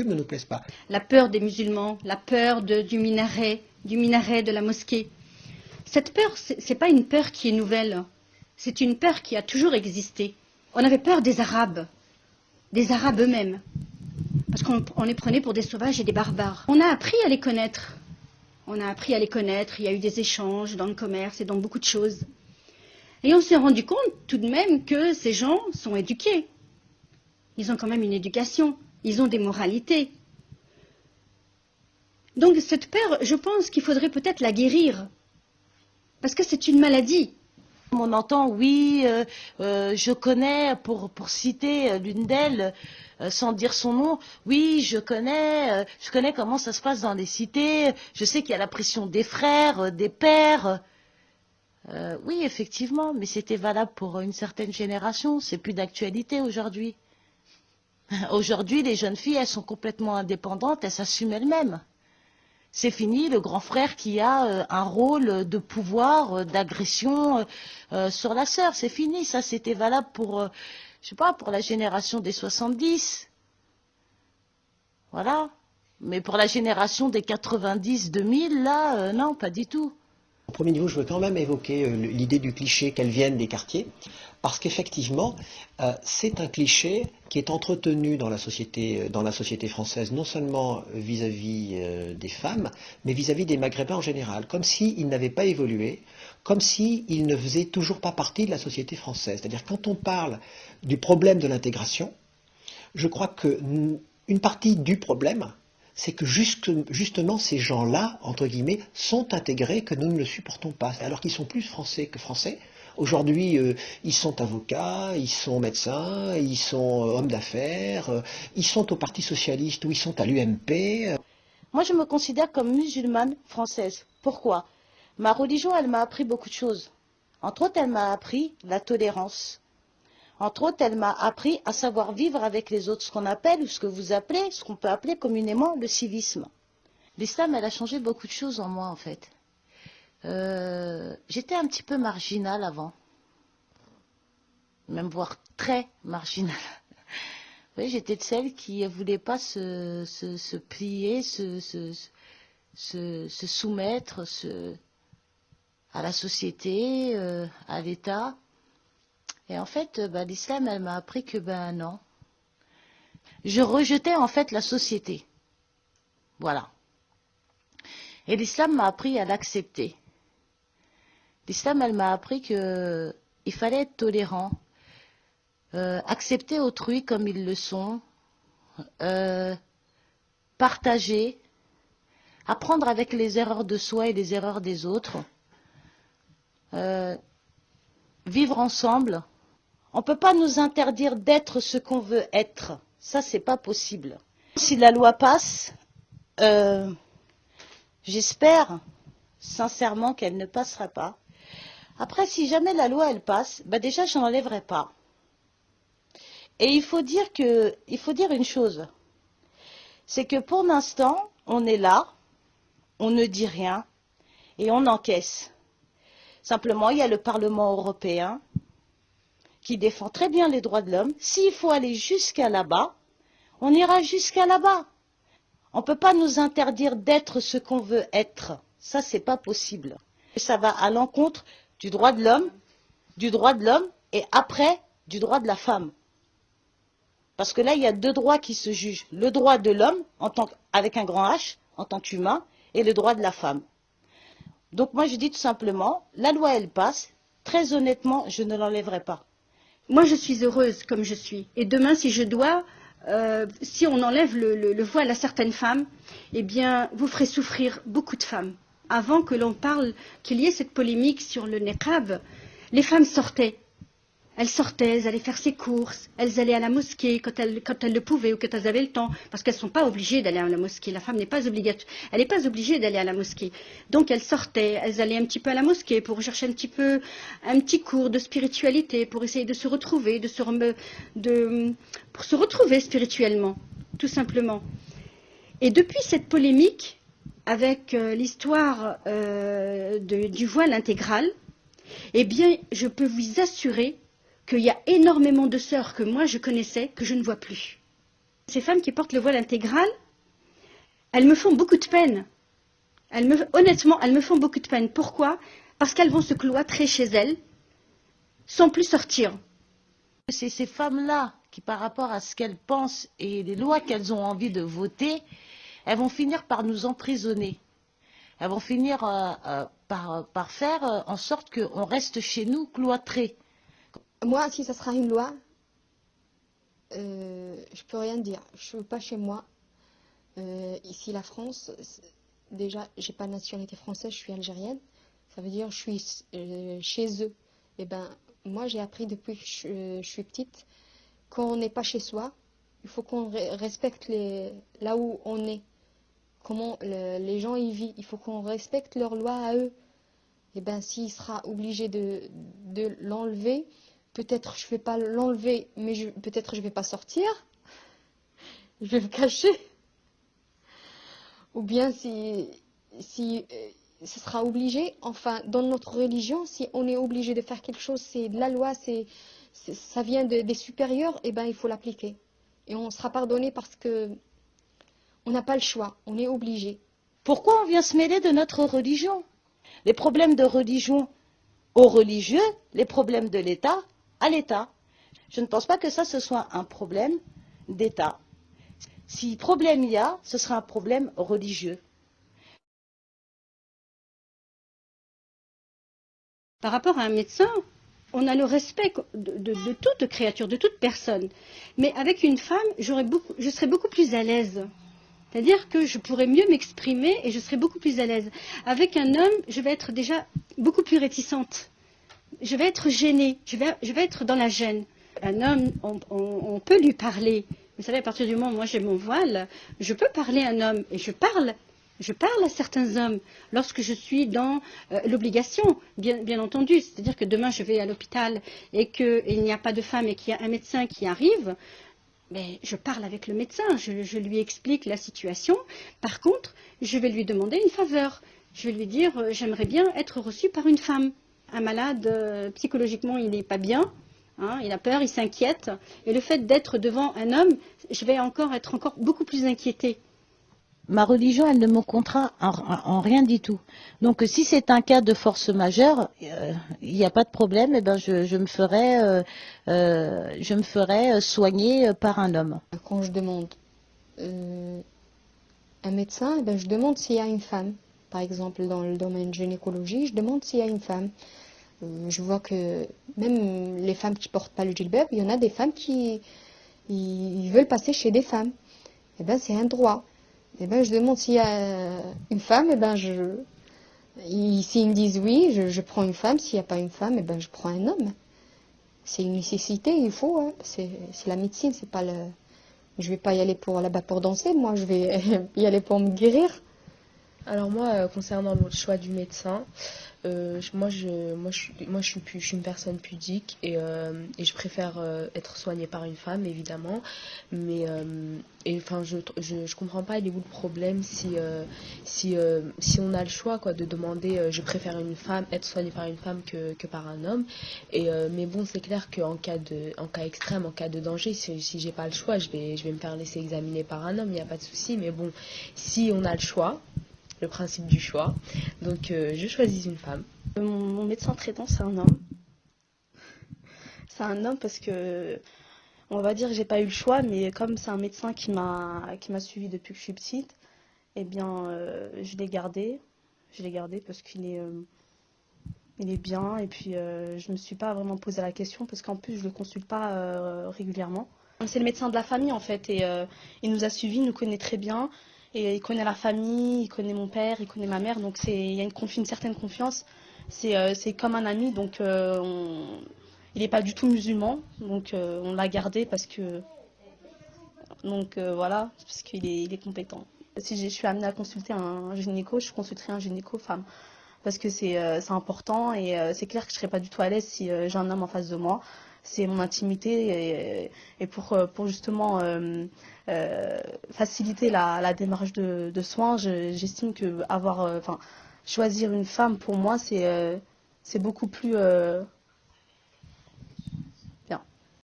ne nous plaisent pas. La peur des musulmans, la peur du minaret de la mosquée. Cette peur, ce n'est pas une peur qui est nouvelle, c'est une peur qui a toujours existé. On avait peur des Arabes eux-mêmes, parce qu'on les prenait pour des sauvages et des barbares. On a appris à les connaître. On a appris à les connaître, il y a eu des échanges dans le commerce et dans beaucoup de choses. Et on s'est rendu compte tout de même que ces gens sont éduqués. Ils ont quand même une éducation, ils ont des moralités. Donc cette peur, je pense qu'il faudrait peut-être la guérir, parce que c'est une maladie. On entend, oui, je connais, pour citer l'une d'elles, sans dire son nom, oui, je connais comment ça se passe dans les cités, je sais qu'il y a la pression des frères, des pères. Oui, effectivement, mais c'était valable pour une certaine génération, c'est plus d'actualité aujourd'hui. Aujourd'hui, les jeunes filles, elles sont complètement indépendantes, elles s'assument elles-mêmes. C'est fini le grand frère qui a un rôle de pouvoir, d'agression sur la sœur. C'est fini, ça c'était valable pour, je sais pas, pour la génération des 70. Voilà. Mais pour la génération des 90-2000, là, non, pas du tout. Au premier niveau, je veux quand même évoquer l'idée du cliché qu'elles viennent des quartiers, parce qu'effectivement, c'est un cliché qui est entretenu dans la société française, non seulement vis-à-vis des femmes, mais vis-à-vis des Maghrébins en général, comme s'ils n'avaient pas évolué, comme s'ils ne faisaient toujours pas partie de la société française. C'est-à-dire quand on parle du problème de l'intégration, je crois qu'une partie du problème, c'est que justement ces gens-là, entre guillemets, sont intégrés, que nous ne le supportons pas, alors qu'ils sont plus français que français. Aujourd'hui, ils sont avocats, ils sont médecins, ils sont hommes d'affaires, ils sont au Parti Socialiste ou ils sont à l'UMP. Moi, je me considère comme musulmane française. Pourquoi? Ma religion, elle m'a appris beaucoup de choses. Entre autres, elle m'a appris la tolérance. Entre autres, elle m'a appris à savoir vivre avec les autres, ce qu'on appelle, ou ce que vous appelez, ce qu'on peut appeler communément le civisme. L'islam, elle a changé beaucoup de choses en moi, en fait. J'étais un petit peu marginale avant. Même voire très marginale. Oui, j'étais de celles qui ne voulaient pas se plier, se soumettre à la société, à l'État. Et en fait, l'islam, elle m'a appris que non. Je rejetais en fait la société. Voilà. Et l'islam m'a appris à l'accepter. L'islam, elle m'a appris qu'il fallait être tolérant, accepter autrui comme ils le sont, partager, apprendre avec les erreurs de soi et les erreurs des autres, vivre ensemble. On ne peut pas nous interdire d'être ce qu'on veut être. Ça, c'est pas possible. Si la loi passe, j'espère sincèrement qu'elle ne passera pas. Après, si jamais la loi, elle passe, déjà, je n'en enlèverai pas. Et il faut dire une chose. C'est que pour l'instant, on est là, on ne dit rien et on encaisse. Simplement, il y a le Parlement européen qui défend très bien les droits de l'homme. S'il faut aller jusqu'à là-bas, on ira jusqu'à là-bas. On ne peut pas nous interdire d'être ce qu'on veut être. Ça, c'est pas possible. Et ça va à l'encontre du droit de l'homme, et après, du droit de la femme. Parce que là, il y a deux droits qui se jugent. Le droit de l'homme, avec un grand H, en tant qu'humain, et le droit de la femme. Donc moi, je dis tout simplement, la loi, elle passe. Très honnêtement, je ne l'enlèverai pas. Moi, je suis heureuse comme je suis. Et demain, si je dois, si on enlève le voile à certaines femmes, eh bien, vous ferez souffrir beaucoup de femmes. Avant que l'on parle, qu'il y ait cette polémique sur le niqab, les femmes sortaient. Elles sortaient, elles allaient faire ses courses, elles allaient à la mosquée quand elles le pouvaient ou quand elles avaient le temps, parce qu'elles ne sont pas obligées d'aller à la mosquée. La femme n'est pas obligatoire, elle n'est pas obligée d'aller à la mosquée. Donc elles sortaient, elles allaient un petit peu à la mosquée pour chercher un petit cours de spiritualité, pour essayer de se retrouver, pour se retrouver spirituellement, tout simplement. Et depuis cette polémique, avec l'histoire du voile intégral, eh bien, je peux vous assurer qu'il y a énormément de sœurs que moi je connaissais que je ne vois plus. Ces femmes qui portent le voile intégral, elles me font beaucoup de peine. Honnêtement, elles me font beaucoup de peine. Pourquoi? Parce qu'elles vont se cloîtrer chez elles, sans plus sortir. C'est ces femmes-là qui, par rapport à ce qu'elles pensent et les lois qu'elles ont envie de voter, elles vont finir par nous emprisonner. Elles vont finir par faire en sorte qu'on reste chez nous cloîtrés. Moi, si ça sera une loi, je peux rien dire. Je suis pas chez moi. Ici, la France, déjà, j'ai pas de nationalité française, je suis algérienne. Ça veut dire je suis chez eux. Et ben, moi, j'ai appris depuis que je suis petite qu'on n'est pas chez soi. Il faut qu'on respecte là où on est. Comment les gens y vivent. Il faut qu'on respecte leurs lois à eux. Et ben, s'il sera obligé de l'enlever, peut-être je vais pas l'enlever, mais peut-être je vais pas sortir. Je vais me cacher. Ou bien si ce sera obligé, enfin, dans notre religion, si on est obligé de faire quelque chose, c'est de la loi, ça vient des supérieurs, et ben il faut l'appliquer. Et on sera pardonné parce que on n'a pas le choix, on est obligé. Pourquoi on vient se mêler de notre religion? Les problèmes de religion aux religieux, les problèmes de l'État à l'État. Je ne pense pas que ça, ce soit un problème d'État. Si problème il y a, ce sera un problème religieux. Par rapport à un médecin, on a le respect de toute créature, de toute personne. Mais avec une femme, je serais beaucoup plus à l'aise. C'est-à-dire que je pourrais mieux m'exprimer et je serais beaucoup plus à l'aise. Avec un homme, je vais être déjà beaucoup plus réticente. Je vais être gênée, je vais être dans la gêne. Un homme, on peut lui parler. Vous savez, à partir du moment où moi j'ai mon voile, je peux parler à un homme et je parle à certains hommes lorsque je suis dans l'obligation, bien entendu. C'est-à-dire que demain je vais à l'hôpital et qu'il n'y a pas de femme et qu'il y a un médecin qui arrive, mais je parle avec le médecin, je lui explique la situation. Par contre, je vais lui demander une faveur. Je vais lui dire, j'aimerais bien être reçue par une femme. Un malade, psychologiquement, il n'est pas bien. Hein, il a peur, il s'inquiète. Et le fait d'être devant un homme, je vais être encore beaucoup plus inquiétée. Ma religion, elle ne me contraint en rien du tout. Donc, si c'est un cas de force majeure, il n'y a pas de problème. Eh ben, je me ferai soigner par un homme. Quand je demande un médecin, eh ben, je demande s'il y a une femme. Par exemple, dans le domaine gynécologie, je demande s'il y a une femme. Je vois que même les femmes qui portent pas le djilbab, il y en a des femmes qui ils veulent passer chez des femmes. Eh ben, c'est un droit. Eh ben, je demande s'il y a une femme, eh ben, s'ils me disent oui, je prends une femme. S'il n'y a pas une femme, eh ben, je prends un homme. C'est une nécessité, il faut. Hein. C'est la médecine, c'est pas le. Je vais pas y aller là-bas pour danser. Moi, je vais y aller pour me guérir. Alors moi, concernant le choix du médecin, moi je suis une personne pudique et je préfère être soignée par une femme évidemment, mais enfin je comprends pas il est où le problème si on a le choix quoi de demander je préfère être soignée par une femme que par un homme mais bon c'est clair qu'en cas extrême, en cas de danger, si j'ai pas le choix, je vais me faire laisser examiner par un homme, il n'y a pas de souci, mais bon si on a le choix, le principe du choix. Donc je choisis une femme. Mon médecin traitant, c'est un homme. C'est un homme parce que, on va dire, j'ai pas eu le choix, mais comme c'est un médecin qui m'a suivi depuis que je suis petite, eh bien, je l'ai gardé. Je l'ai gardé parce qu'il est bien. Et puis, je me suis pas vraiment posé la question parce qu'en plus, je le consulte pas régulièrement. C'est le médecin de la famille en fait, et il nous a suivis, il nous connaît très bien. Et il connaît la famille, il connaît mon père, il connaît ma mère, donc il y a une certaine confiance. C'est comme un ami, donc il n'est pas du tout musulman, donc on l'a gardé parce que voilà, parce qu'il est compétent. Si je suis amenée à consulter un gynéco, je consulterai un gynéco femme parce que c'est important et c'est clair que je serais pas du tout à l'aise si j'ai un homme en face de moi. C'est mon intimité et pour justement faciliter la démarche de soins, j'estime que choisir une femme pour moi c'est beaucoup plus